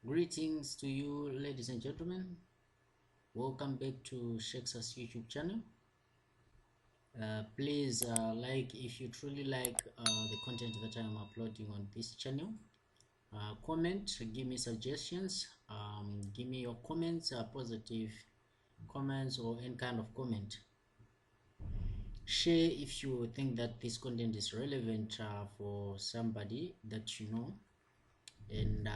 Greetings to you, ladies and gentlemen. Welcome back to Shexa's YouTube channel. Please like if you truly like the content that I am uploading on this channel. Comment, give me suggestions, give me your comments, positive comments or any kind of comment. Share if you think that this content is relevant for somebody that you know, and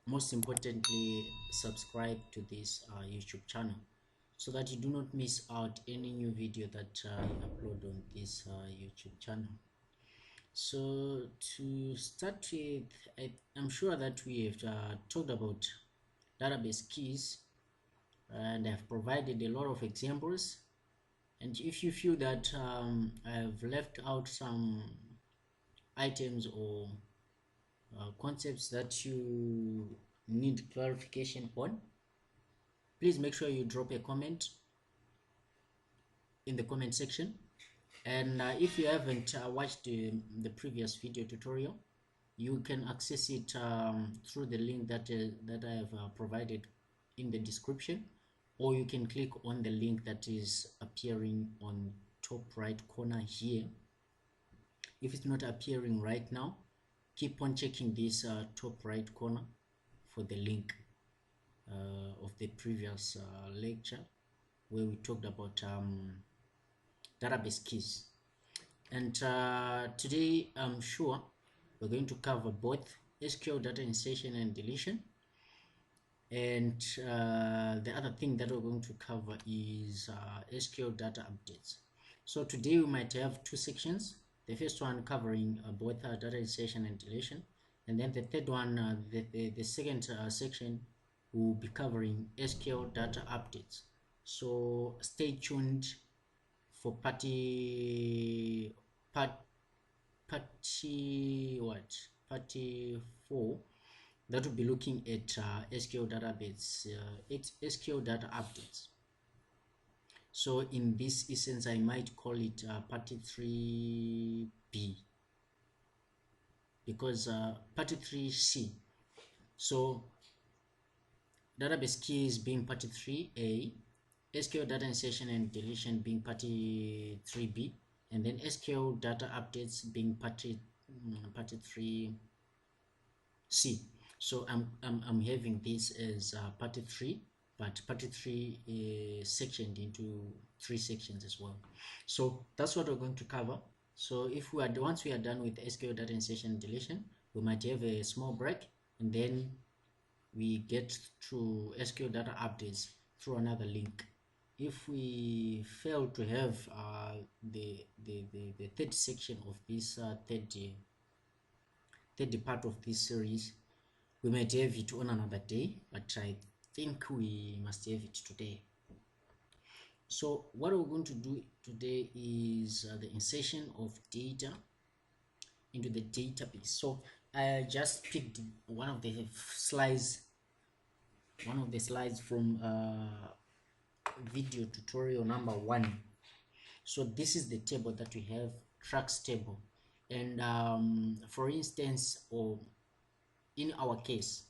most importantly, subscribe to this YouTube channel so that you do not miss out any new video that I upload on this YouTube channel. So to start with, I'm sure that we have talked about database keys, and I've provided a lot of examples. And if you feel that I've left out some items or concepts that you need clarification on, please make sure you drop a comment in the comment section. And if you haven't watched the previous video tutorial, you can access it through the link that I have provided in the description, or you can click on the link that is appearing on top right corner here. If it's not appearing right now, keep on checking this top right corner for the link of the previous lecture where we talked about database keys. And today I'm sure we're going to cover both SQL data insertion and deletion, and the other thing that we're going to cover is SQL data updates. So today we might have two sections. The first one covering both data insertion and deletion, and then the third one, the second section, will be covering SQL data updates. So stay tuned for part 4, that will be looking at SQL database, SQL data updates. So in this essence, I might call it part 3B, because part 3C. So database keys being part 3A, SQL data insertion and deletion being part 3B, and then SQL data updates being part 3C. So I'm having this as part 3, but part 3 is sectioned into 3 sections as well. So that's what we're going to cover. So if we are once we are done with SQL data insertion and deletion, we might have a small break, and then we get to SQL data updates through another link. If we fail to have the third section of this third part of this series, we might have it on another day, but I think we must have it today. So what we're going to do today is the insertion of data into the database. So I just picked one of the slides from video tutorial number 1. So this is the table that we have, tracks table, and for instance, or in our case,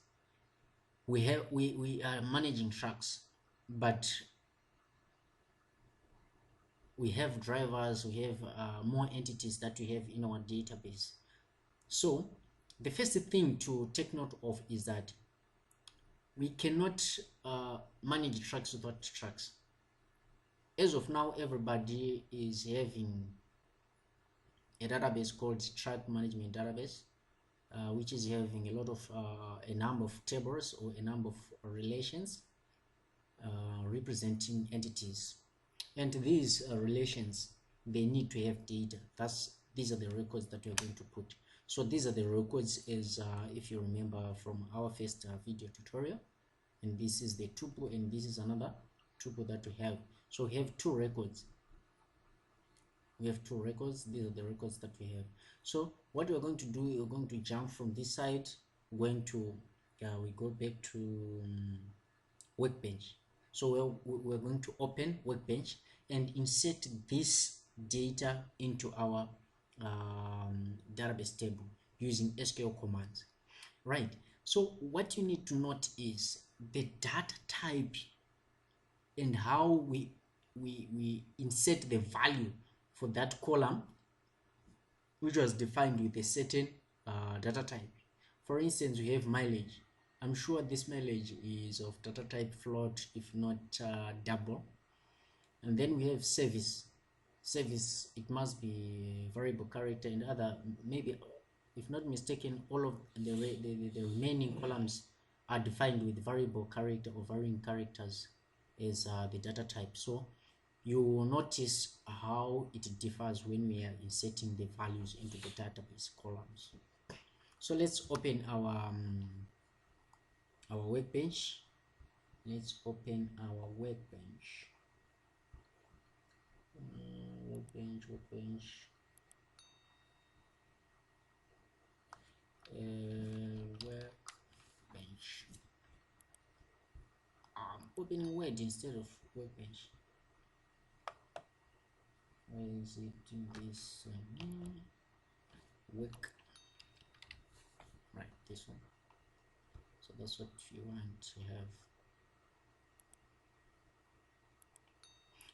we are managing tracks, but we have drivers, we have more entities that we have in our database. So the first thing to take note of is that we cannot manage tracks without tracks. As of now, everybody is having a database called track management database, which is having a lot of a number of tables or a number of relations representing entities, and these relations, they need to have data. These are the records that we're going to put. So these are the records, as if you remember from our first video tutorial, and this is the tuple, and this is another tuple that we have. So we have two records. These are the records that we have. So what we're going to do, we're going to jump from this side, going to we go back to workbench. So we're going to open workbench and insert this data into our database table using SQL commands. right? So what you need to note is the data type and how we insert the value for that column, which was defined with a certain data type. For instance, we have mileage. I'm sure this mileage is of data type float, if not double. And then we have service. Service, it must be variable character and other, maybe, if not mistaken, all of the remaining columns are defined with variable character or varying characters as the data type. So you will notice how it differs when we are inserting the values into the database columns. So let's open our workbench. Let's open our workbench. Workbench. Workbench. I'm opening Word instead of workbench. Where is it in this work? Right, this one. So that's what you want to have.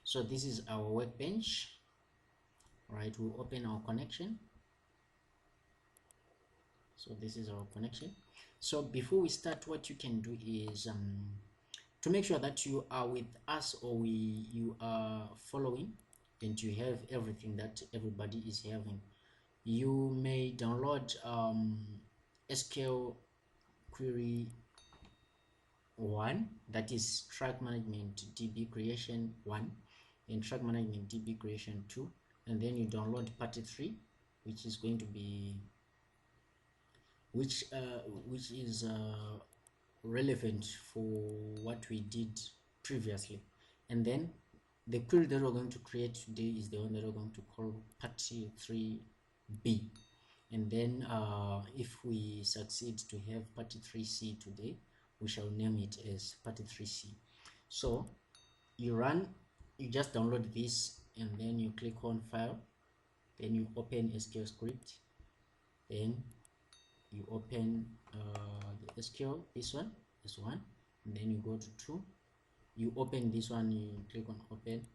So this is our workbench. Right, we'll open our connection. So this is our connection. So before we start, what you can do is to make sure that you are with us, or you are following and you have everything that everybody is having. You may download SQL query 1, that is track management DB creation 1, and track management DB creation 2, and then you download part 3, which is going to be which is relevant for what we did previously. And then the query that we're going to create today is the one that we're going to call part 3b. And then if we succeed to have part 3c today, we shall name it as part 3c. So you just download this, and then you click on file, then you open SQL script, then you open the SQL, this one, and then you go to 2, you open this one, you click on open,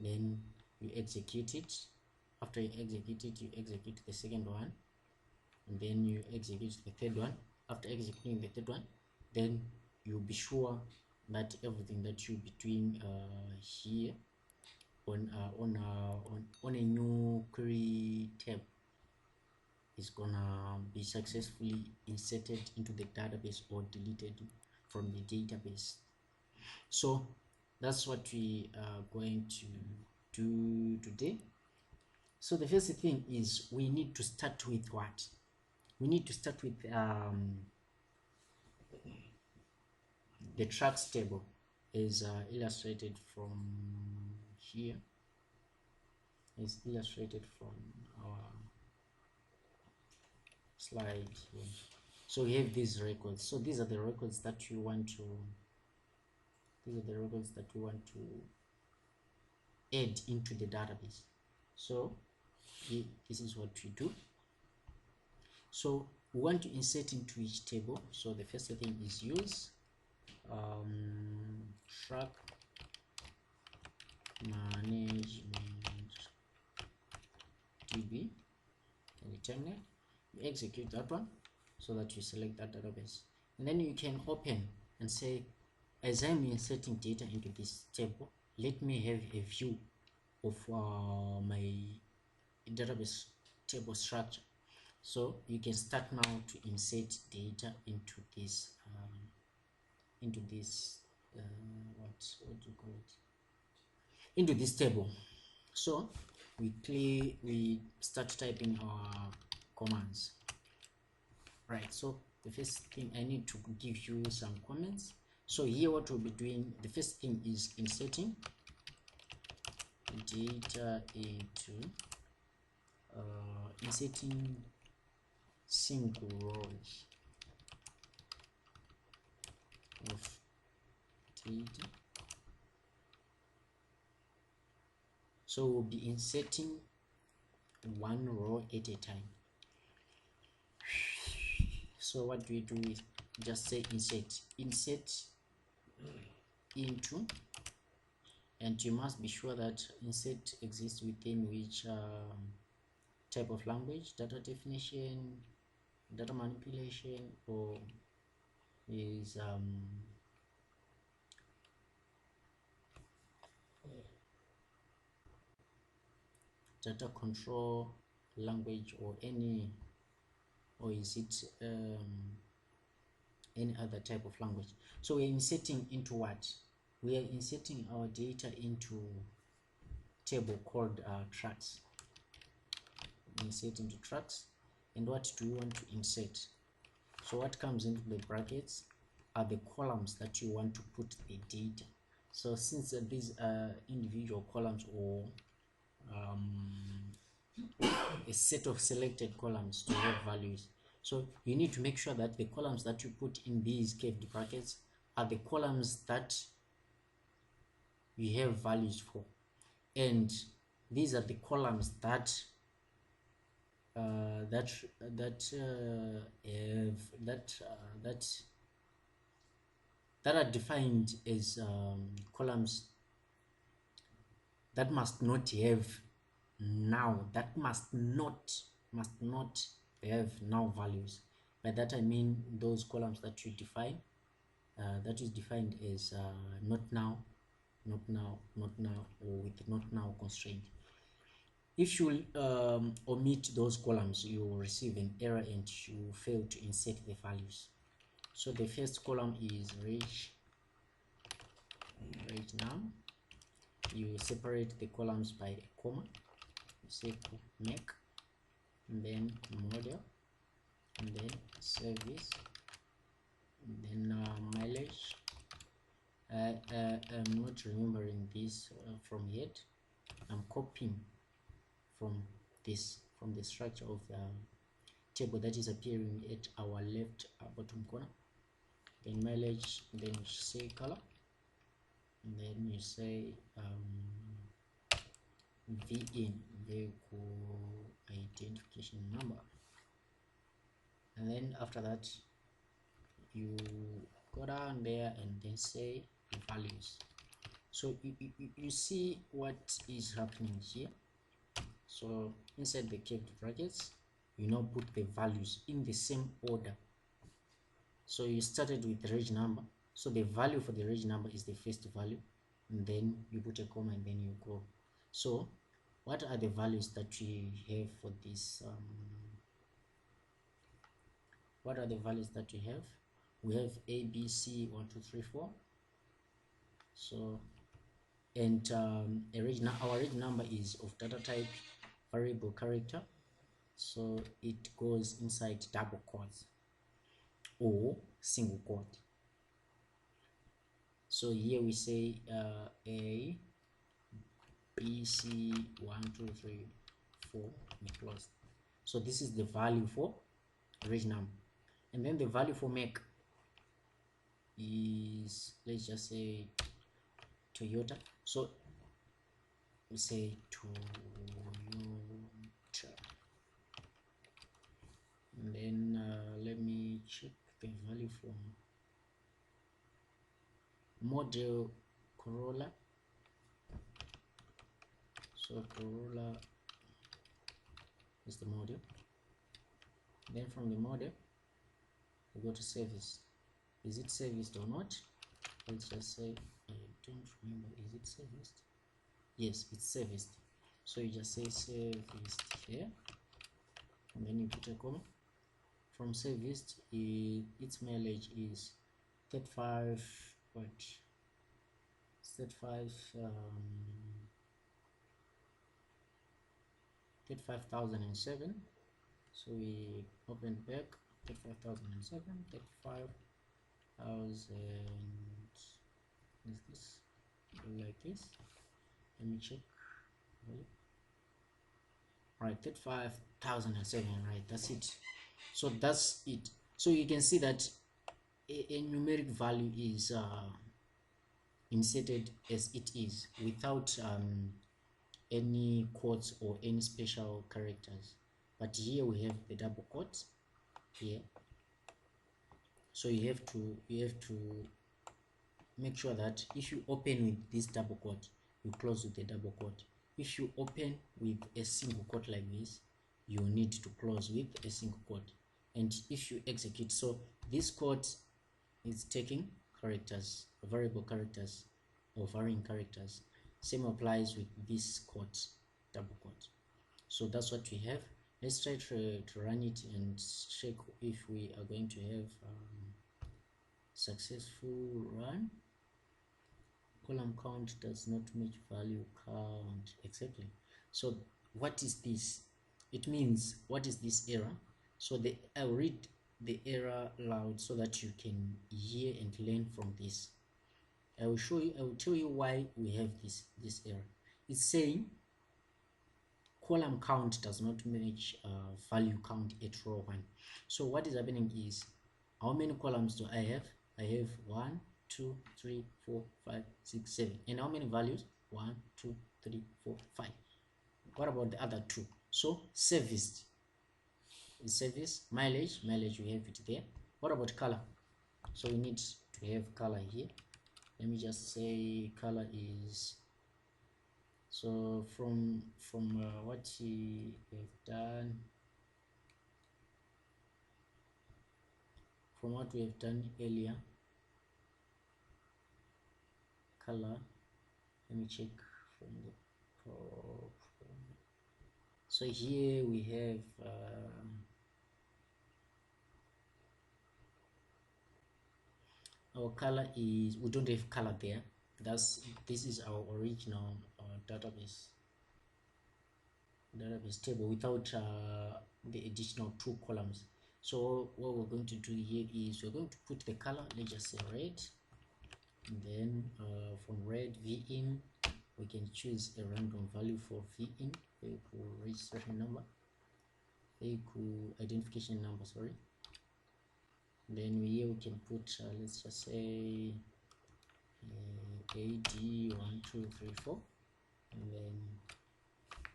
then you execute it. After you execute it, you execute the second one, and then you execute the third one. After executing the third one, then you'll be sure that everything that you'll be doing here on a new query tab is gonna be successfully inserted into the database or deleted from the database. So that's what we are going to do today. So the first thing is we need to start with what? We need to start with the tracks table, is illustrated from here. Is illustrated from our slide here. So we have these records. So these are the records that you want to add into the database. So this is what we do. So we want to insert into each table. So the first thing is use track management DB, and the terminal. You execute that one so that you select that database, and then you can open and say, as I'm inserting data into this table, let me have a view of my database table structure. So you can start now to insert data into this what do you call it, into this table. So we start typing our commands. Right, so the first thing, I need to give you some comments. So here what we'll be doing, the first thing is inserting data into inserting single rows of data. So we'll be inserting one row at a time. So what do we do is just say insert into, and you must be sure that insert exists within which type of language, data definition, data manipulation, or is data control language, or any, or is it any other type of language. So we're inserting into what? We are inserting our data into table called tracks. Insert into tracks. And what do you want to insert? So what comes into the brackets are the columns that you want to put the data. So since these are individual columns, or a set of selected columns to have values, so you need to make sure that the columns that you put in these curved brackets are the columns that you have values for, and these are the columns that are defined as columns that must not have now values. By that I mean those columns that you define, that is defined as not now, or with not now constraint. If you omit those columns, you will receive an error and you fail to insert the values. So the first column is range now. You separate the columns by a comma. You say make, and then model, and then service, and then mileage. I'm not remembering this from yet. I'm copying from the structure of the table that is appearing at our left bottom corner. Then mileage, then you say color, and then you say VIN, vehicle identification number, and then after that you go down there and then say values. So you see what is happening here. So inside the curved brackets, you now put the values in the same order. So you started with the reg number, so the value for the reg number is the first value, and then you put a comma, and then you go. So what are the values that we have for this? What are the values that we have? We have A, B, C, 1, 2, 3, 4. So, and our reg number is of data type variable character, so it goes inside double quotes or single quote. So here we say A, B, C, 1, 2, 3, 4, and close. So this is the value for reg number, and then the value for make is, let's just say Toyota. So we say Toyota, and then let me check the value from model Corolla. So Corolla is the model. Then from the model we go to service. Is it serviced or not? Let's just say, I don't remember, is it serviced? Yes, it's serviced. So you just say serviced here, and then you put a comma. From serviced, its mileage is 35, what? 35,007. So we open back 35,007, 35,000 is this like this. Let me check. Right, 35,007. Right, that's it. So that's it. So you can see that a numeric value is inserted as it is, without any quotes or any special characters. But here we have the double quotes here, So you have to make sure that if you open with this double quote, you close with the double quote. If you open with a single quote like this, you need to close with a single quote. And if you execute, so this quote is taking characters, variable characters or varying characters. Same applies with this quote, double quote. So that's what we have. Let's try to run it and check if we are going to have successful run. Column count does not match value count. Exactly. So what is this? It means, what is this error? So I'll read the error loud so that you can hear and learn from this. I will tell you why we have this error. It's saying column count does not match value count at row 1. So what is happening is, how many columns do I have? I have 1, 2, 3, 4, 5, 6, 7. And how many values? 1, 2, 3, 4, 5. What about the other 2? So serviced is service. Mileage we have it there. What about color? So we need to have color here. Let me just say color is, so from what we have done, from what we have done earlier, color, let me check from the top. So here we have our color is, we don't have color there. This is our original database table without the additional 2 columns. So what we're going to do here is we're going to put the color, let's just say red, and then from red v-in we can choose a random value for v-in, vehicle registration number, vehicle identification number, sorry. Then here we can put let's just say AD1234, and then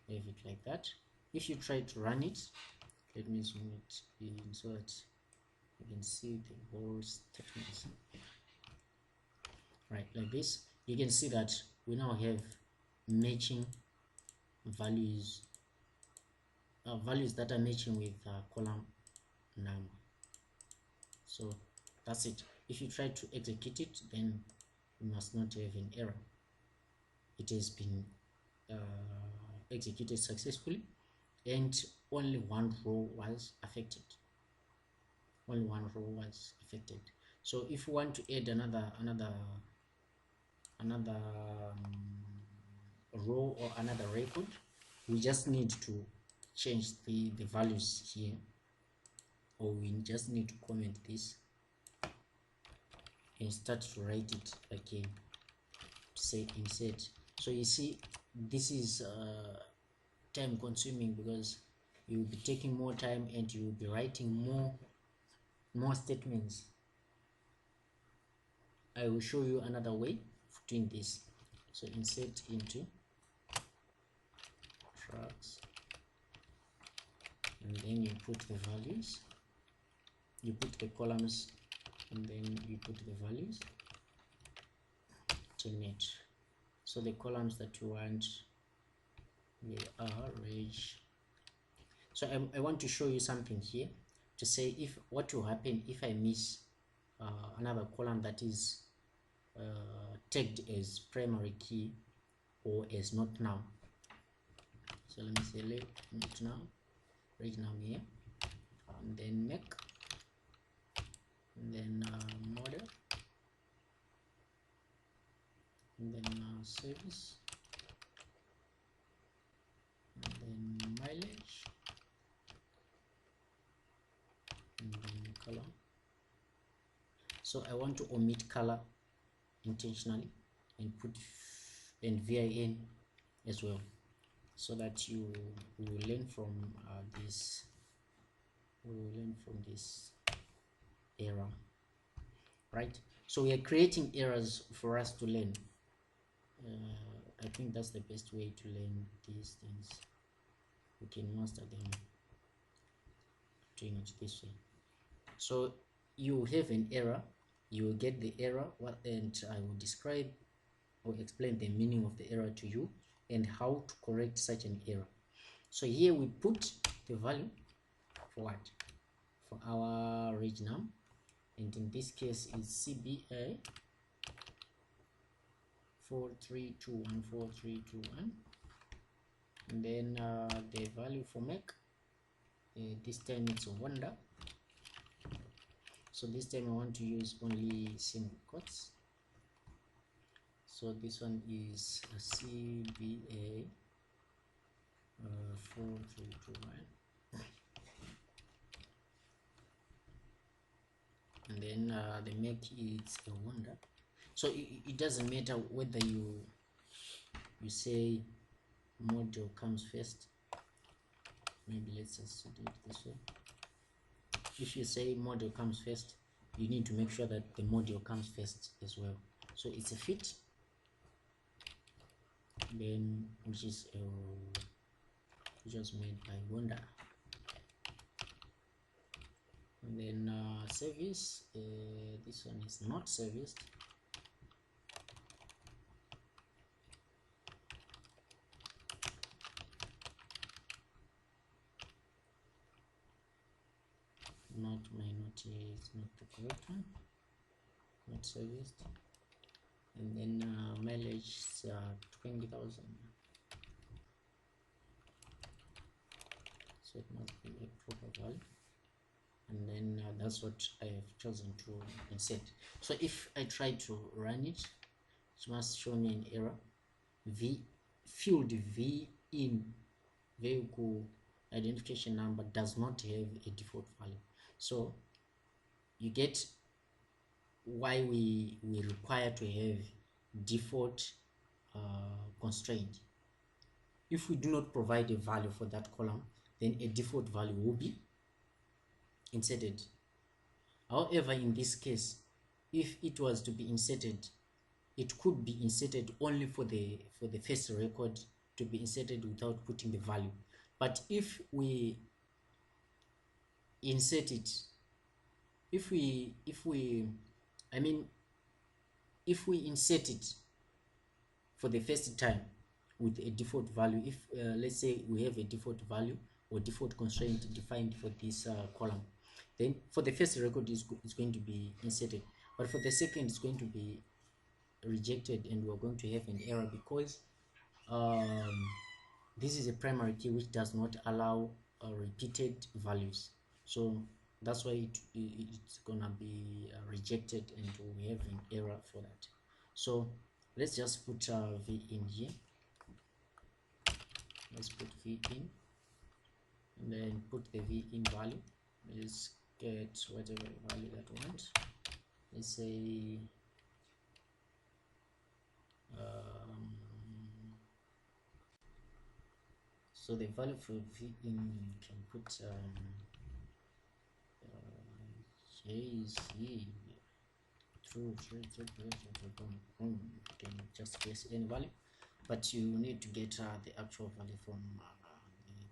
have it like that. If you try to run it, let me zoom it in so that you can see the whole statements. Right, like this, you can see that we now have matching values, values that are matching with column number. So that's it. If you try to execute it, then you must not have an error. It has been executed successfully, and only one row was affected. Only one row was affected. So if you want to add another row or another record, we just need to change the values here, or we just need to comment this and start to write it again, say insert. So you see, this is time consuming because you will be taking more time and you will be writing more statements. I will show you another way of doing this. So insert into tracks, and then you put the values, you put the columns, and then you put the values, terminate. So the columns that you want, they are reg. So I want to show you something here to say if what will happen if I miss another column that is tagged as primary key or as not now. So let me select not now, right now here, and then make, and then model, and then service, and then mileage, and then color. So I want to omit color intentionally and put and VIN as well, so that you will learn from this. We will learn from this error, right? So we are creating errors for us to learn. I think that's the best way to learn these things. We can master them doing it this way. So you have an error, you will get the error, and I will describe or explain the meaning of the error to you and how to correct such an error. So here we put the value for what? For our region, and in this case is CBA 43214321, and then the value for make, this time it's wonder. So this time I want to use only single quotes. So this one is CBA 4321, and then the make is a wonder. So it doesn't matter whether you say module comes first. Maybe let's just do it this way. If you say module comes first, you need to make sure that the module comes first as well. So it's a fit, then which is just made by Wonder, and then service, this one is not serviced. Not minority is not the correct one, not serviced. And then mileage is 20,000, so it must be a proper value, and then that's what I have chosen to insert. So if I try to run it, it must show me an error. Field V in vehicle identification number does not have a default value. So you get why we require to have default constraint. If we do not provide a value for that column, then a default value will be inserted. However, in this case, if it was to be inserted, it could be inserted only for the first record to be inserted without putting the value. But if we insert it, if we insert it for the first time with a default value, if let's say we have a default value or default constraint defined for this column, then for the first record it's going to be inserted, but for the second it's going to be rejected, and we're going to have an error because this is a primary key which does not allow repeated values. So that's why it's gonna be rejected, and we have an error for that. So let's just put V in here. Let's put V in, and then put the V in value. Let's get whatever value that we want. Let's say so the value for V in, you can put JC true, you can just guess any value, but you need to get the actual value from the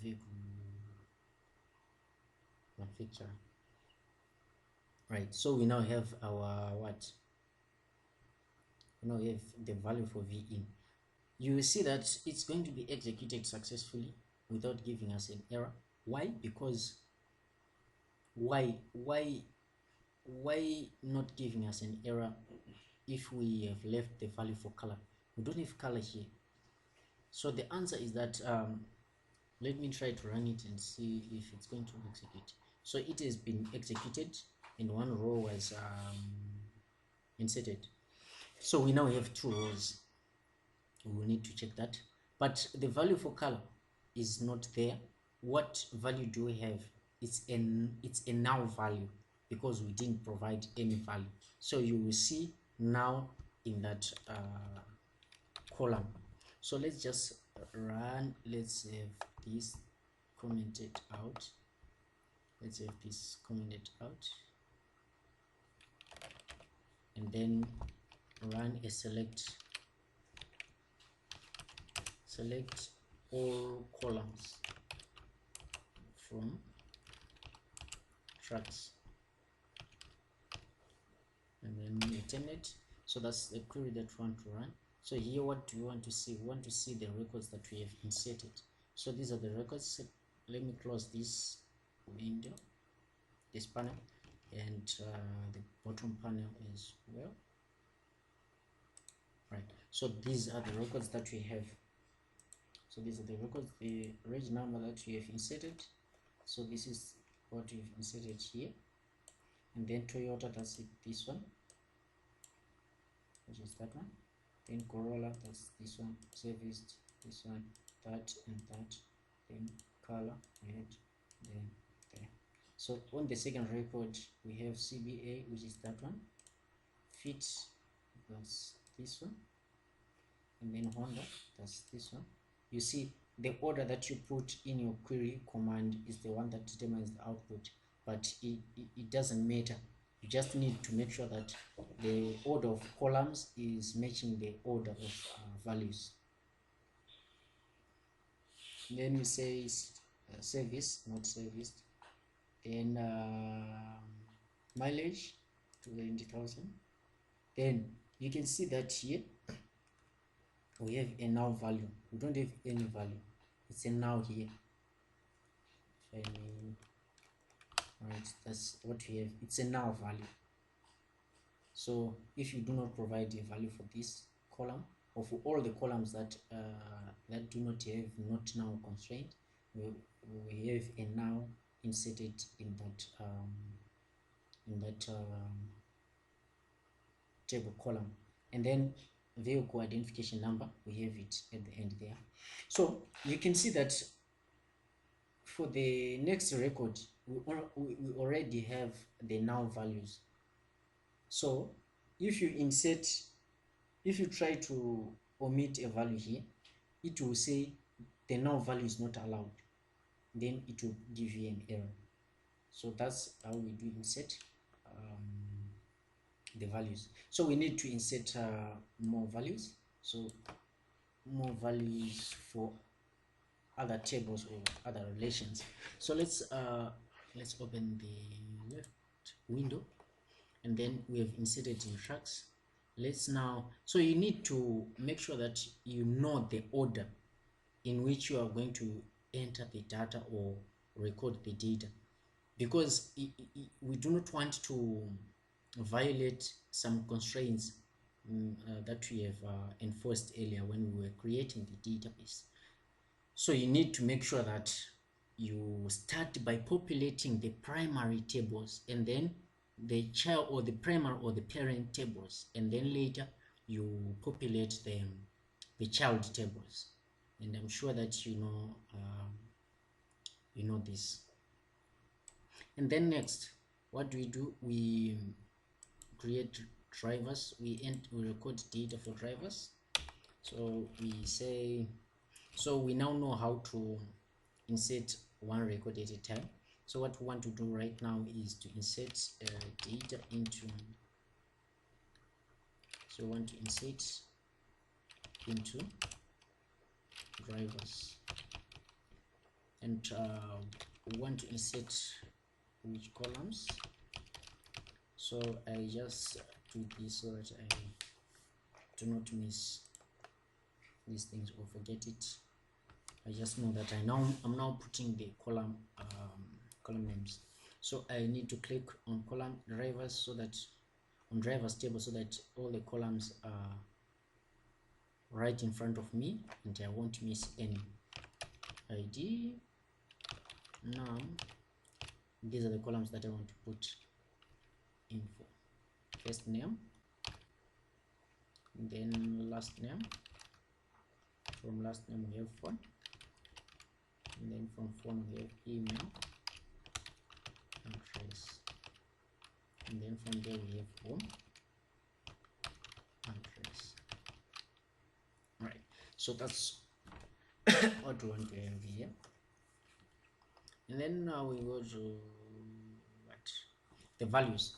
vehicle manufacturer. Right, so we now have our what? We now have the value for V in. You will see that it's going to be executed successfully without giving us an error. Why? Because why not giving us an error if we have left the value for color? We don't have color here. So the answer is that let me try to run it and see if it's going to execute. So it has been executed and one row was inserted. So we now have two rows. We will need to check that, but the value for color is not there. What value do we have? It's a null value because we didn't provide any value. So you will see now in that column. So let's just run. Let's have this commented out. Let's have this commented out, and then run a select all columns from tracks. terminate. So that's the query that we want to run. So here, what do you want to see? We want to see the records that we have inserted. So these are the records. Let me close this window, this panel, and the bottom panel as well. Right, so these are the records that we have. So these are the records, the reg number that we have inserted. So this is what we've inserted here, and then Toyota, that's it, this one, which is that one. Then Corolla, that's this one. Serviced, this one, that and that. Then color, red, then there. So on the second record we have CBA, which is that one. Fit, that's this one, and then Honda, that's this one. You see, the order that you put in your query command is the one that determines the output, but it doesn't matter. You just need to make sure that the order of columns is matching the order of values. Then you say service, not serviced. Then mileage, 20,000. Then you can see that here we have a now value. We don't have any value. It's a now here. Right, that's what we have. It's a now value. So if you do not provide a value for this column, or for all the columns that that do not have not now constraint, we have a now inserted in that table column. And then vehicle identification number, we have it at the end there. So you can see that for the next record we already have the now values. So if you try to omit a value here, it will say the now value is not allowed, then it will give you an error. So that's how we do insert the values. So we need to insert more values, so more values for other tables or other relations. So let's open the left window, and then we have inserted in tracks. Let's now, so you need to make sure that you know the order in which you are going to enter the data or record the data, because we do not want to violate some constraints that we have enforced earlier when we were creating the database. So you need to make sure that you start by populating the primary tables, and then the child or the primary or the parent tables, and then later you populate the child tables. And I'm sure that you know this. And then next, what do? We create drivers. We record data for drivers. So we say, so we now know how to insert one record at a time. So what we want to do right now is to insert data into, so we want to insert into drivers, and we want to insert which columns. So I just do this so that I do not miss these things or forget it. I just know that I'm now putting the column names. So I need to click on column drivers, so that on drivers table, so that all the columns are right in front of me and I won't miss any. ID, num, these are the columns that I want to put info. First name, and then last name. From last name we have phone, and then from phone we have email address, and then from there we have home address. Right, so that's what we want to have here. And then now we go to the values,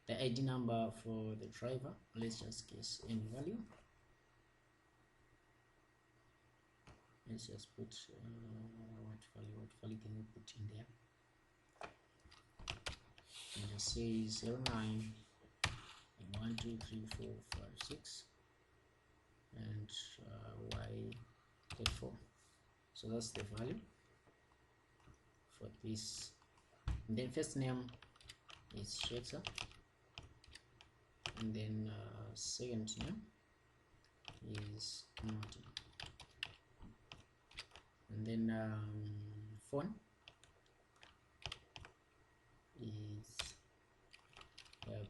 the ID number for the driver. Let's just guess any value. Let's just put what value can we put in there? And just say 09, and 1 2 3 4 5 6 and y34. So that's the value for this. And then first name is Shexa, and then second name is Martin, and then phone is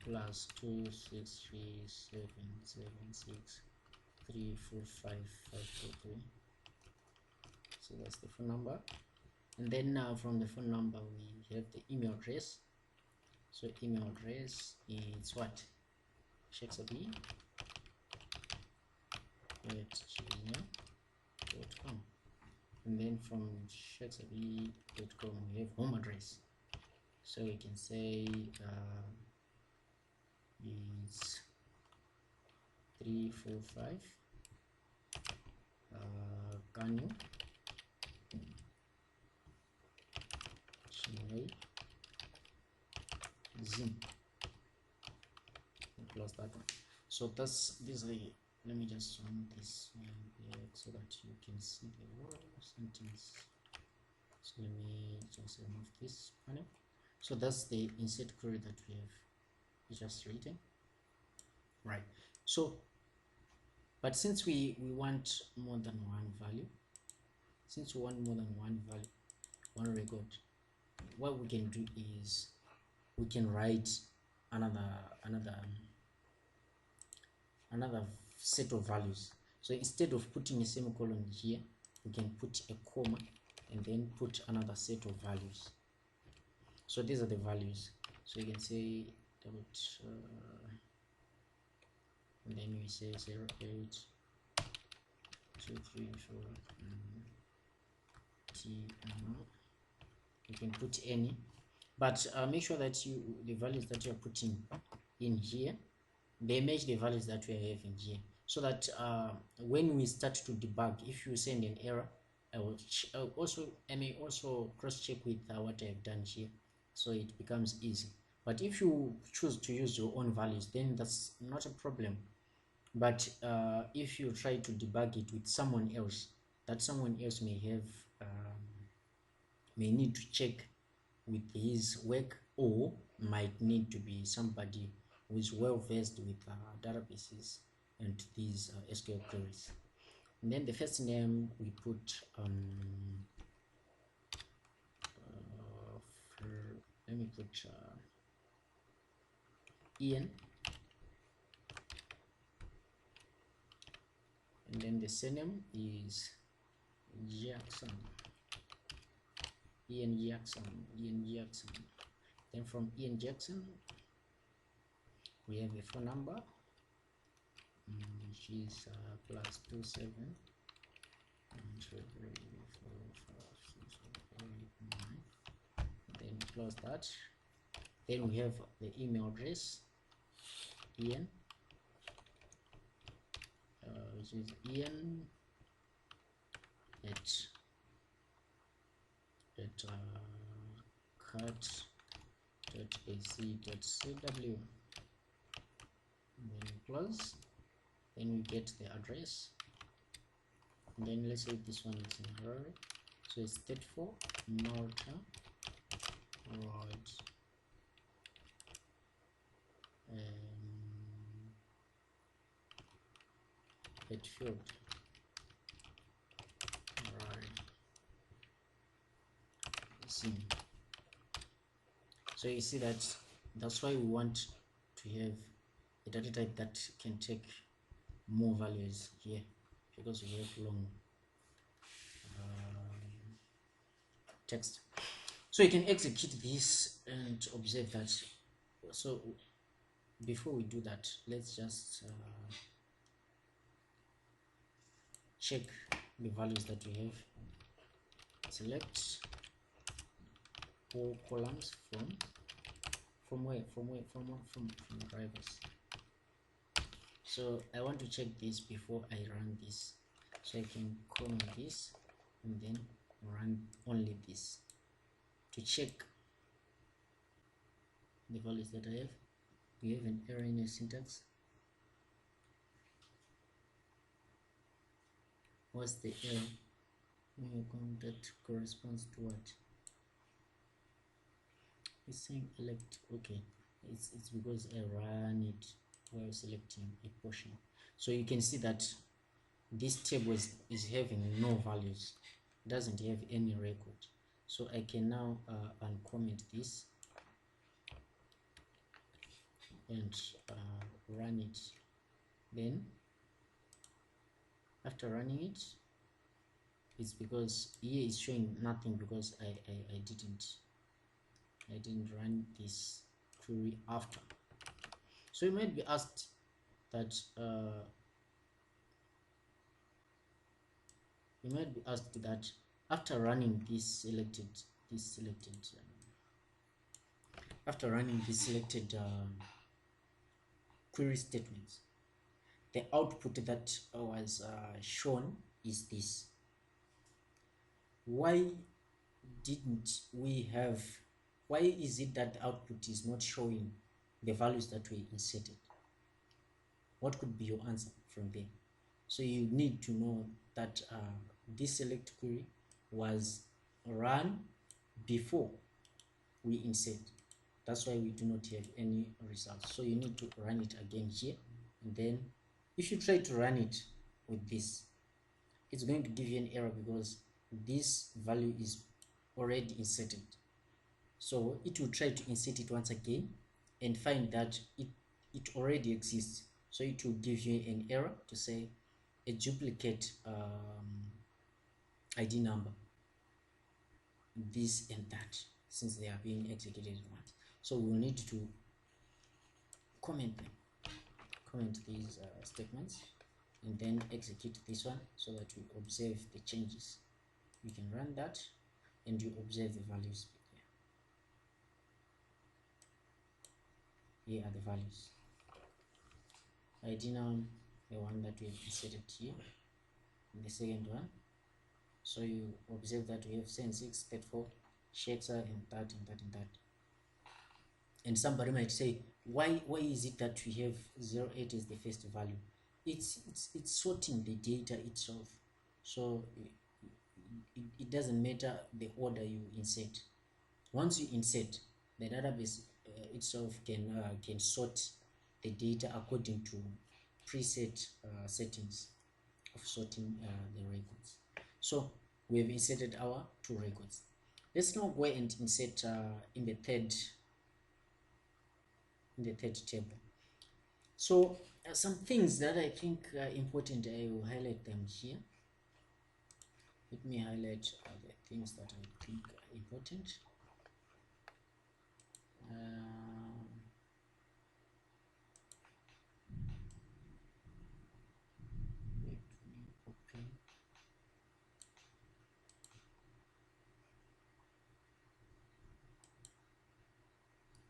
plus 2637763455543. So that's the phone number. And then from the phone number we have the email address. So email address is what? shexab@gmail.com. And then from shexab.com we have home address. So we can say is 345 Kanu Zim. Close that one. So that's this. Let me just run this so that you can see the whole sentence. So let me just remove this panel. So that's the insert query that we have just written, right? So but since we want more than one value, one record, what we can do is we can write another set of values. So instead of putting a semicolon here, we can put a comma and then put another set of values. So these are the values. So you can say and then we say 08234 T. You can put any, but make sure that the values that you are putting in here, they match the values that we are having here, so that when we start to debug, if you send an error, I may also cross-check with what I have done here, so it becomes easy. But if you choose to use your own values, then that's not a problem. But if you try to debug it with someone else, that someone else may have may need to check with his work, or might need to be somebody who is well versed with databases and these SQL queries. And then the first name we put let me put Ian, and then the surname is Jackson, Ian Jackson. Then from Ian Jackson we have a phone number, which is +27 then close that. Then we have the email address, Ian, which is Ian at cat.ac.cw. Then close. Then we get the address. And then let's say this one is in Harare, so it's 34 Malta Road, Bedford, right. So you see that's why we want to have a data type that can take more values here, because we have long text. So you can execute this and observe that. So before we do that, let's just check the values that we have. Select all columns from drivers. So I want to check this before I run this, so I can comment this and then run only this to check the values that I have we have an error in the syntax. What's the error? That corresponds to what? It's saying elect. Okay, it's because I ran it while selecting a portion. So you can see that this table is having no values, doesn't have any record. So I can now uncomment this and run it. Then after running it, it's because here it's showing nothing because I didn't run this query after. So you might be asked that after running this selected query statements, the output that was shown is this. Why is it that the output is not showing the values that we inserted? What could be your answer from there? So you need to know that this select query was run before we insert. That's why we do not have any results. So you need to run it again here, and then if you try to run it with this, it's going to give you an error because this value is already inserted. So it will try to insert it once again and find that it already exists. So it will give you an error to say a duplicate ID number, this and that, since they are being executed once. So we'll need to comment these statements and then execute this one so that we observe the changes. You can run that and you observe the values here. Here are the values. ID num, the one that we have inserted here, and the second one. So you observe that we have 76, 34, Shexa, and that and that and that. And somebody might say, why is it that we have 08 as the first value? It's sorting the data itself. So it doesn't matter the order you insert. Once you insert, the database itself can sort the data according to preset settings of sorting the records. So we have inserted our 2 records. Let's now go and insert in the third table. So some things that I think are important, I will highlight them here. Let me highlight the things that I think are important. Let me open.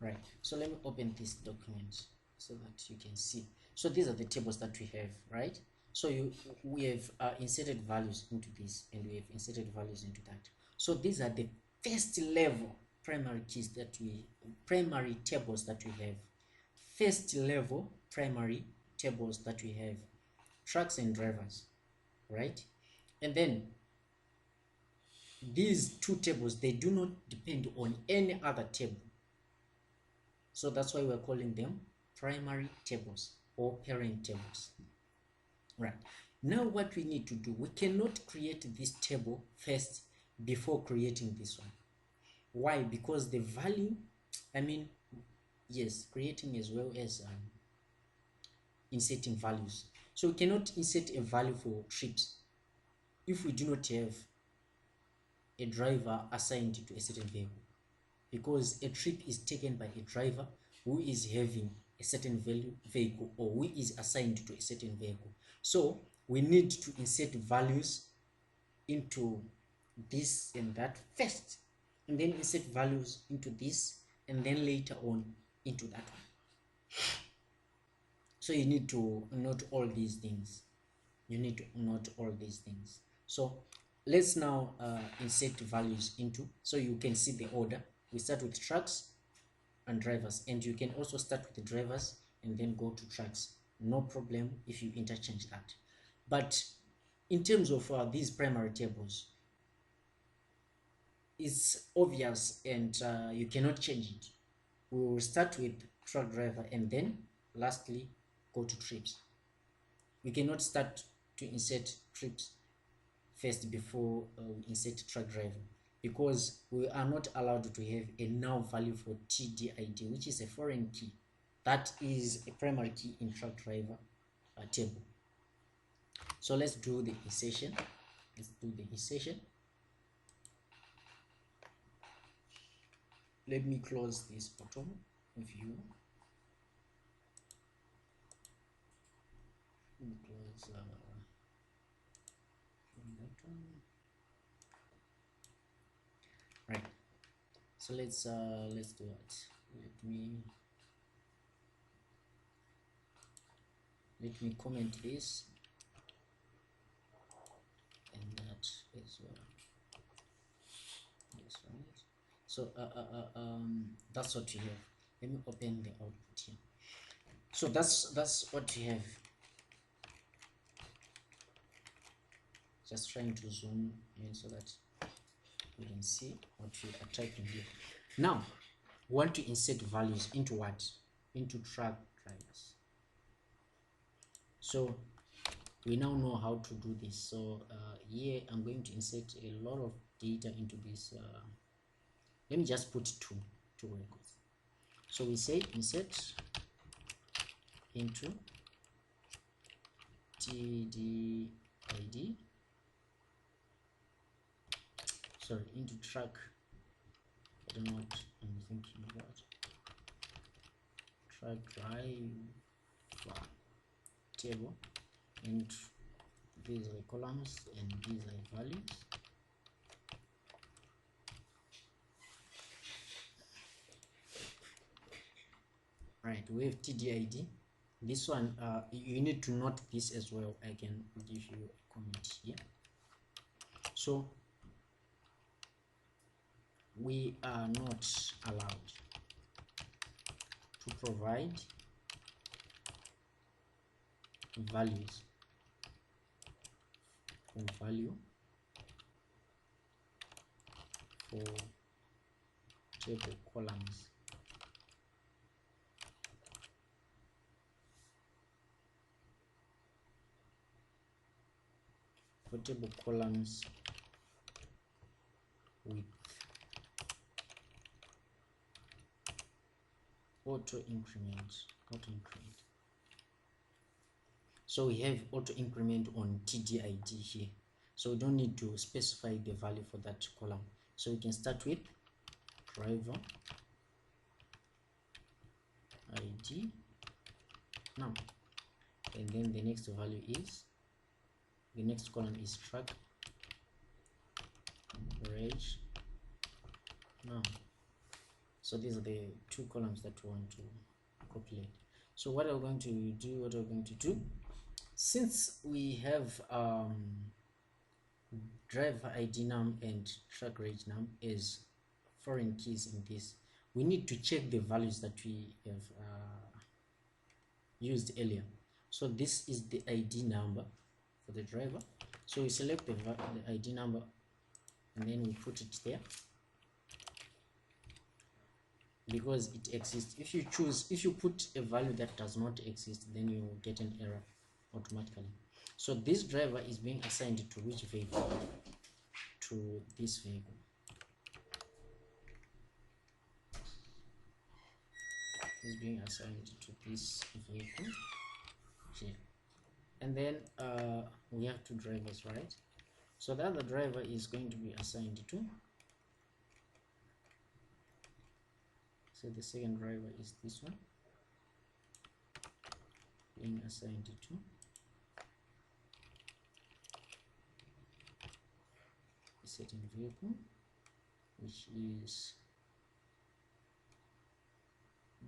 Right, so let me open this document so that you can see. So these are the tables that we have, right? So we have inserted values into this, and we have inserted values into that. So these are the first level primary tables that we have. First level primary tables that we have, trucks and drivers, right? And then these 2 tables, they do not depend on any other table. So that's why we're calling them primary tables or parent tables. Right. Now what we need to do, we cannot create this table first before creating this one. Why? Because the value, yes, creating as well as inserting values. So we cannot insert a value for trips if we do not have a driver assigned to a certain vehicle, because a trip is taken by a driver who is having a certain vehicle or who is assigned to a certain vehicle. So we need to insert values into this and that first, and then insert values into this, and then later on into that one. So you need to note all these things. So let's now insert values into, so you can see the order. We start with trucks, and drivers, and you can also start with the drivers and then go to trucks. No problem if you interchange that. But in terms of these primary tables, it's obvious, and you cannot change it. We will start with truck driver and then lastly go to trips. We cannot start to insert trips first before we insert truck driver, because we are not allowed to have a null value for TDID, which is a foreign key. That is a primary key in truck driver table. So let's do the insertion. Let me close this bottom view. Close that one. Right. So let's do it. Let me comment this and that as well. Yes, right. So that's what you have. Let me open the output here. So that's what you have. Just trying to zoom in so that you can see what we are typing here. Now we want to insert values into what? Into truck drivers. So we now know how to do this. So here I'm going to insert a lot of data into this. Let me just put two records. So we say insert into TDID, sorry, into truck. I don't know what I'm thinking about. Truck driver table, and these are columns and these are values. Right, we have TDID. This one you need to note this as well. I can give you a comment here. So we are not allowed to provide values or value for table columns. For table columns with auto increment. So we have auto increment on TDID here, so we don't need to specify the value for that column. So we can start with driver ID now, and then the next value is, the next column is truck reg now. So these are the two columns that we want to populate. So what are we going to do? Since we have driver ID num and truck reg num as foreign keys in this, we need to check the values that we have used earlier. So this is the ID number for the driver. So we select the ID number and then we put it there because it exists. If you put a value that does not exist, then you will get an error automatically. So this driver is being assigned to which vehicle? To this vehicle. Is being assigned to this vehicle here. And then we have two drivers, right? So the other driver is going to be assigned to, so the second driver is this one, being assigned to a certain vehicle, which is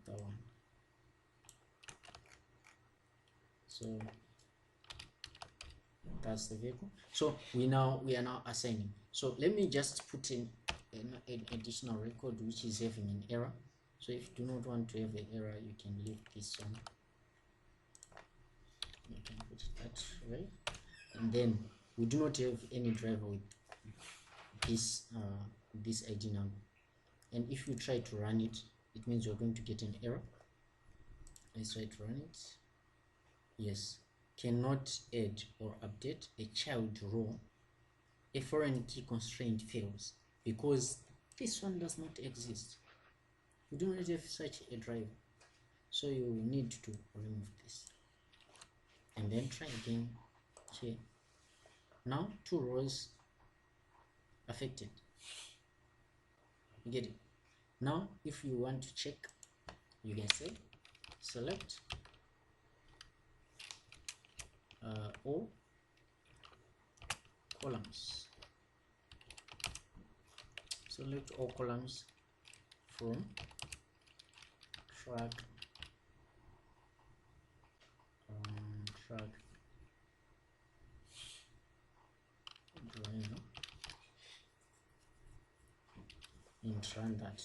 the one. So that's the vehicle. So we are now assigning. So let me just put in an additional record which is having an error. So if you do not want to have an error, you can leave this one. You can put it that way. And then we do not have any driver with this ID number. And if you try to run it, it means you're going to get an error. Let's try to run it. Yes, cannot add or update a child row. A foreign key constraint fails because this one does not exist. We do not have such a driver, so you need to remove this and then try again here. Now 2 rows affected. You get it? Now if you want to check, you can say select all columns. Select all columns from track driver and run that.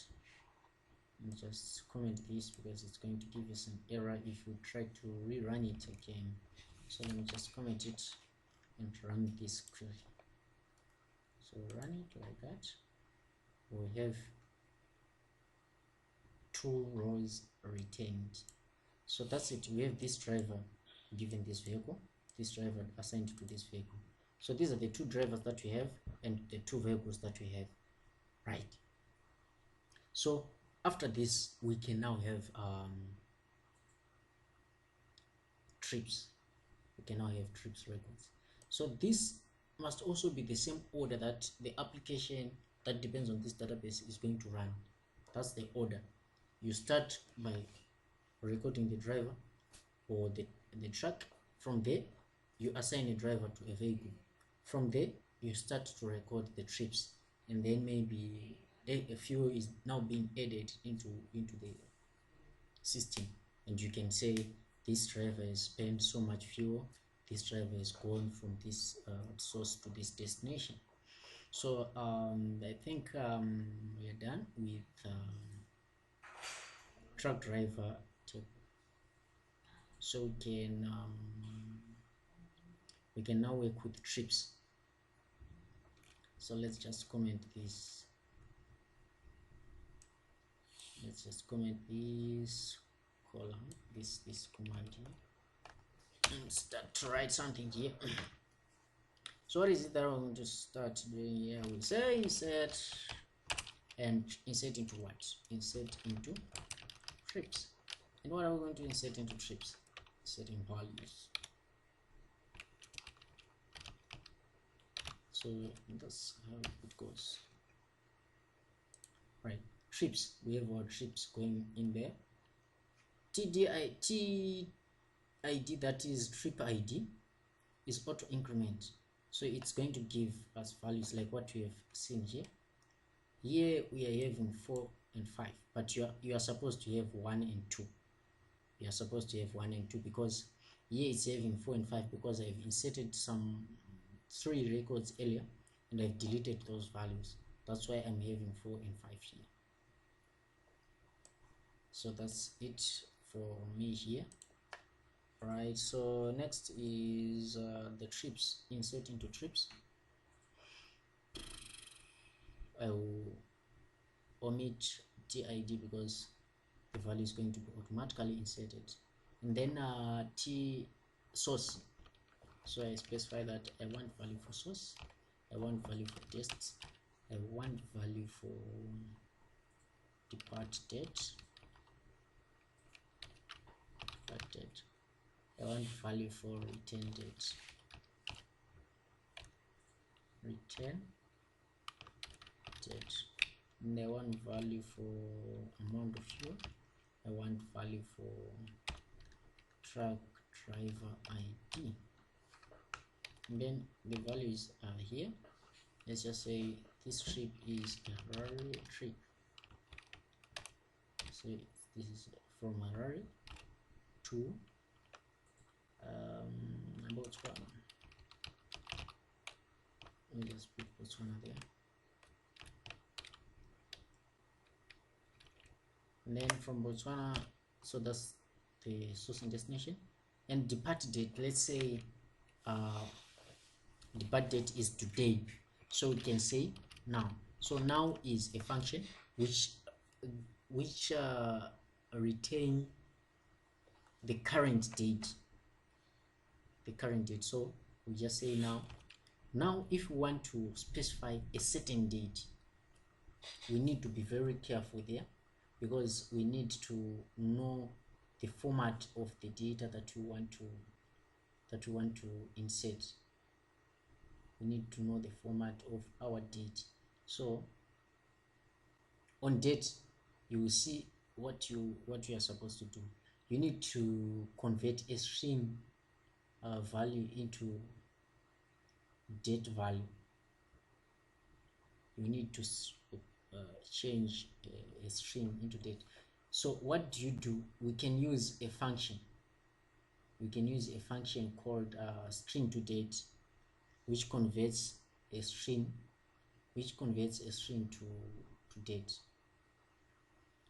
And just comment this because it's going to give us an error if you try to rerun it again. So let me just comment it and run this query. So run it like that. We have 2 rows retained. So that's it. We have this driver given this vehicle, this driver assigned to this vehicle. So these are the 2 drivers that we have and the 2 vehicles that we have, right? So after this, we can now have trips. We can now have trips records. So this must also be the same order that the application that depends on this database is going to run. That's the order. You start by recording the driver or the truck. From there, you assign a driver to a vehicle. From there, you start to record the trips, and then maybe a fuel is now being added into the system, and you can say this driver has spent so much fuel, this driver has gone from this source to this destination. So I think we are done with truck driver table. So we can now work with trips. So let's just comment this. Let's just comment this column, this command here, and start to write something here. So what is it that I'm going to start doing here? We'll say insert, and insert into what? Insert into trips. And what are we going to insert into trips? Setting values. So that's how it goes. Right, trips. We have our trips going in there. TID, that is trip ID, is auto increment. So it's going to give us values like what we have seen here. Here we are having 4 and 5, but you are supposed to have 1 and 2. You are supposed to have 1 and 2 because here it's having 4 and 5 because I've inserted some 3 records earlier and I've deleted those values. That's why I'm having 4 and 5 here. So that's it for me here. Right, so next is the trips. Insert into trips. I will omit TID because the value is going to be automatically inserted. And then T source. So I specify that I want value for source, I want value for tests, I want value for depart date, I want value for return date, and I want value for amount of fuel, I want value for truck driver ID, and then the values are here. Let's just say this trip is a Harare trip. So this is from Harare to Botswana. Let me just put Botswana there. and then from Botswana, so that's the source and destination. And depart date, let's say depart date is today, so we can say now. So now is a function which retain the current date, so we just say now. Now if we want to specify a certain date, we need to be very careful there, because we need to know the format of the data that we want to insert. We need to know the format of our date. So on date, you will see what you are supposed to do. You need to convert a string value into date value. You need to change a string into date. So what do? We can use a function. We can use a function called string to date, which converts a string to date.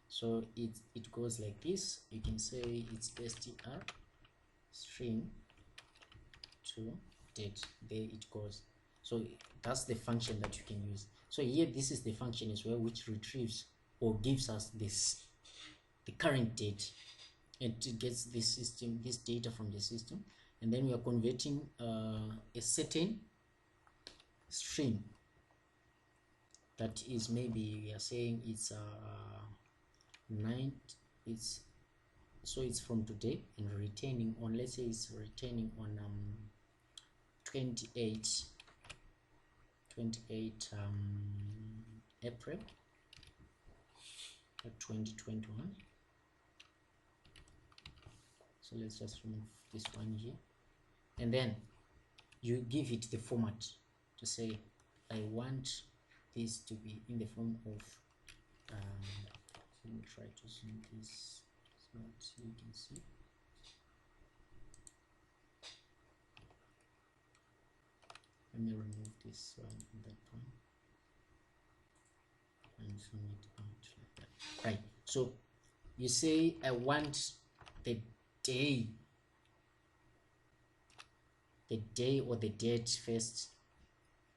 So it goes like this. You can say it's str string to date. There it goes. So that's the function that you can use. So here, this is the function as well, which retrieves or gives us the current date. It gets this data from the system, and then we are converting a certain string that is, maybe we are saying it's 9. It's from today, and retaining on, let's say it's retaining on 28 April 2021. So let's just remove this one here, and then you give it the format to say, I want this to be in the form of let me try to zoom this so that you can see. Let me remove this one in that point and zoom it out like that. Right, so you say, I want the day or the date first,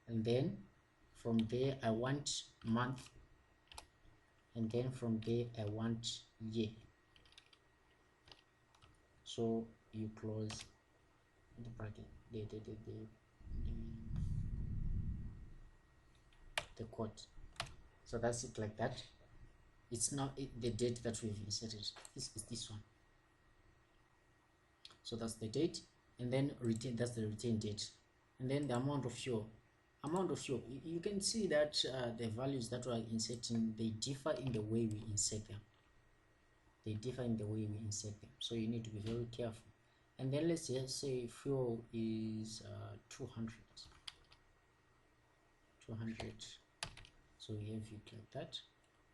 and then from there I want month, and then from there I want year. So you close the bracket, the quote. So that's it, like that. It's not the date that we've inserted. This is this one. So that's the date, and then retain, that's the retain date, and then the amount of fuel. You can see that the values that we are inserting, they differ in the way we insert them. So you need to be very careful. And then let's just say fuel is 200. So we have it like that.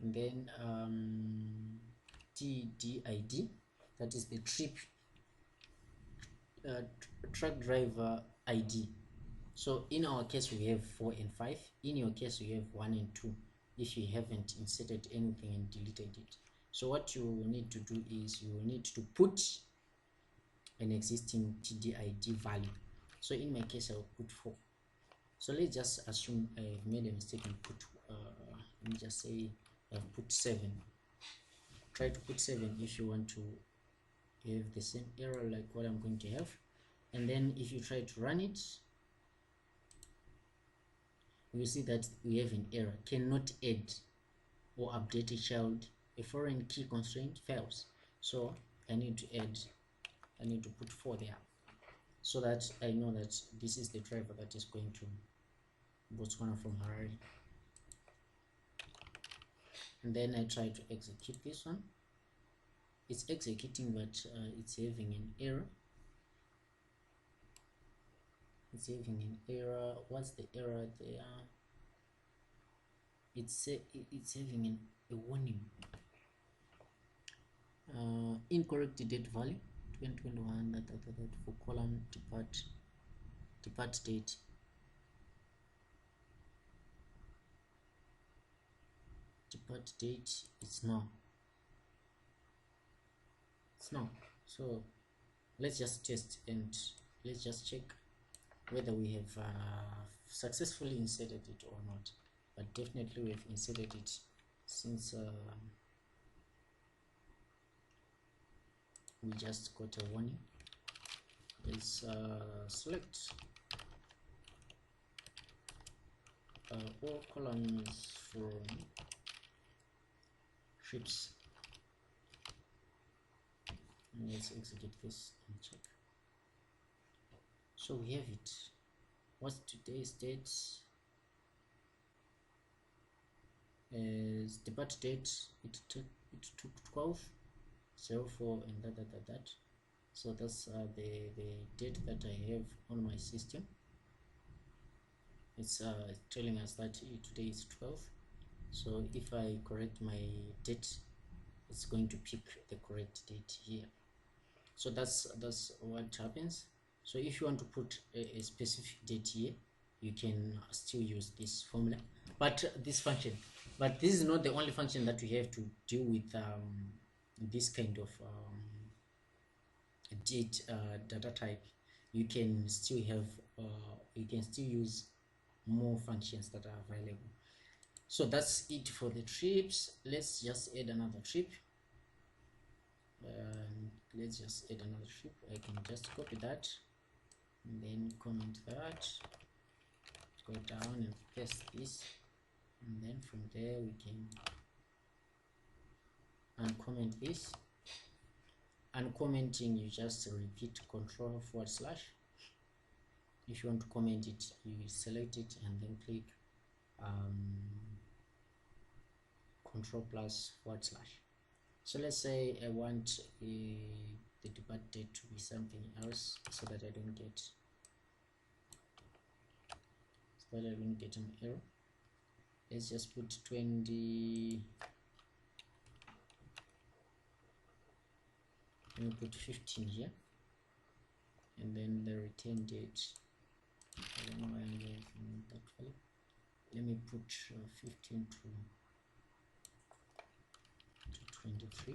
And then TDID, that is the truck driver ID. So in our case we have 4 and 5. In your case you have 1 and 2, if you haven't inserted anything and deleted it. So what you need to do is you will need to put an existing TDID value. So in my case I will put 4. So let's just assume I've made a mistake and put let me just say I've put 7. Try to put 7 if you want to have the same error like what I'm going to have. And then if you try to run it, you will see that we have an error: cannot add or update a child, a foreign key constraint fails. So I need to put 4 there, so that I know that this is the driver that is going to Botswana from Harare. And then I try to execute this one. It's executing, but it's having an error. What's the error there? It's having a warning. Incorrect date value 2021 for column depart date. Depart date, it's now. no. So let's just test and let's just check whether we have successfully inserted it or not. But definitely we've inserted it, since we just got a warning. Let's select all columns from trips. And let's execute this and check. So we have it. What's today's date? As debut date, it took 12/04 and that. So that's the date that I have on my system. It's telling us that today is 12th. So if I correct my date, it's going to pick the correct date here. So that's what happens. So if you want to put a specific date here, you can still use this formula, but this function. But this is not the only function that we have to deal with this kind of date data type. You can still have you can still use more functions that are available. So that's it for the trips. Let's just add another trip. Let's just add another trip. I can just copy that and then comment that, go down and paste this, and then from there we can uncomment this. Uncommenting, you just repeat Control /. If you want to comment it, you select it and then click Control +/. So let's say I want the debut date to be something else, so that I don't get an error. Let's just put 20. Let me put 15 here, and then the return date, I don't know why I'm using that value. Let me put 15 to 23,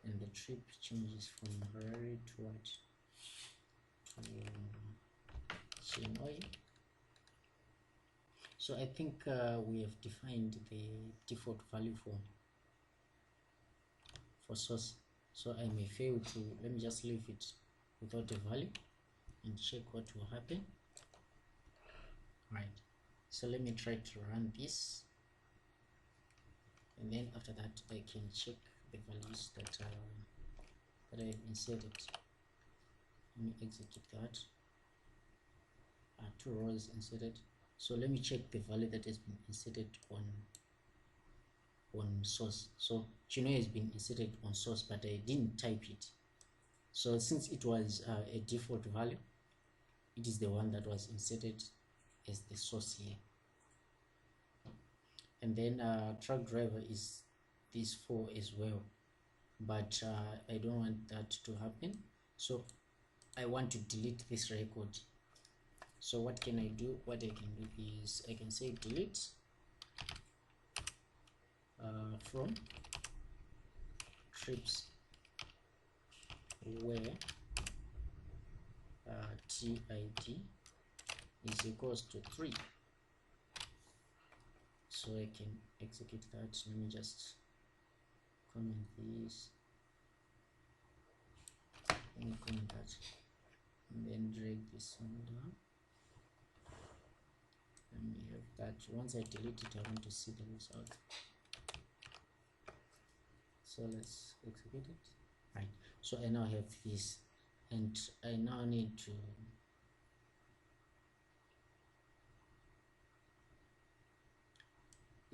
and the trip changes from Harare to what? To Chennai. So I think we have defined the default value for source. So I may fail to, let me just leave it without a value and check what will happen. Right, so let me try to run this, and then after that I can check the values that I've inserted. Let me execute that. 2 rows inserted. So let me check the value that has been inserted on source. So Chino has been inserted on source, but I didn't type it. So since it was a default value, it is the one that was inserted as the source here. And then truck driver is this 4 as well, but I don't want that to happen, so I want to delete this record. So what can I do? What I can do is I can say delete from trips where TID is equals to 3. So I can execute that. Let me just comment this. Let me comment that, and then drag this one down. Let me have that. Once I delete it, I want to see the result. So let's execute it. Right. So I now have this, and I now need to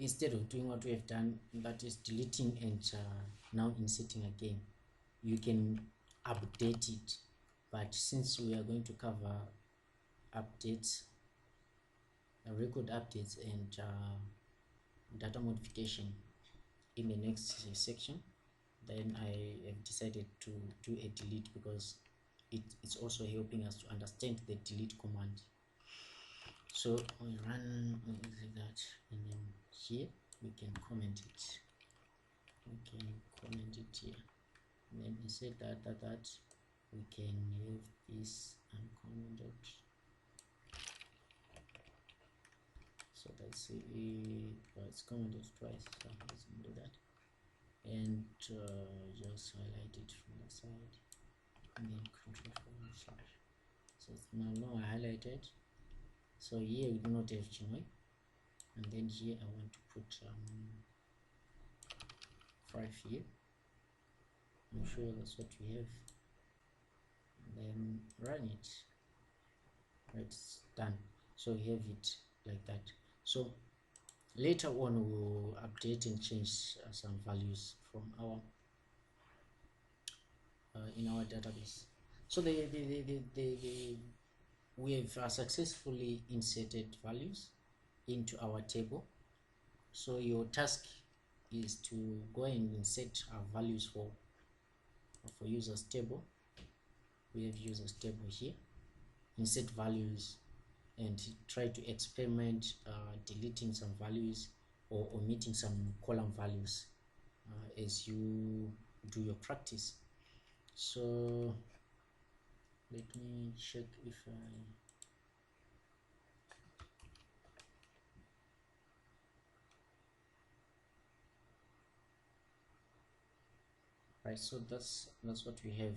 instead of doing what we have done, that is deleting and now inserting again, you can update it. But since we are going to cover updates, record updates and data modification in the next section, then I have decided to do a delete, because it's also helping us to understand the delete command. So we run like that, and then here we can comment it. We can comment it here. And then inside that we can have this uncommented. So let's see, it's commented twice, so let's do that, and just highlight it from the side, and then control/. So it's now highlighted. So here we do not have Chinwe, and then here I want to put 5 here. I'm sure that's what we have, and then run it. Right, it's done. So we have it like that. So later on we'll update and change some values from our in our database. So we have successfully inserted values into our table. So your task is to go and insert values for users table. We have users table here, insert values, and try to experiment deleting some values or omitting some column values as you do your practice. So let me check if right, so that's what we have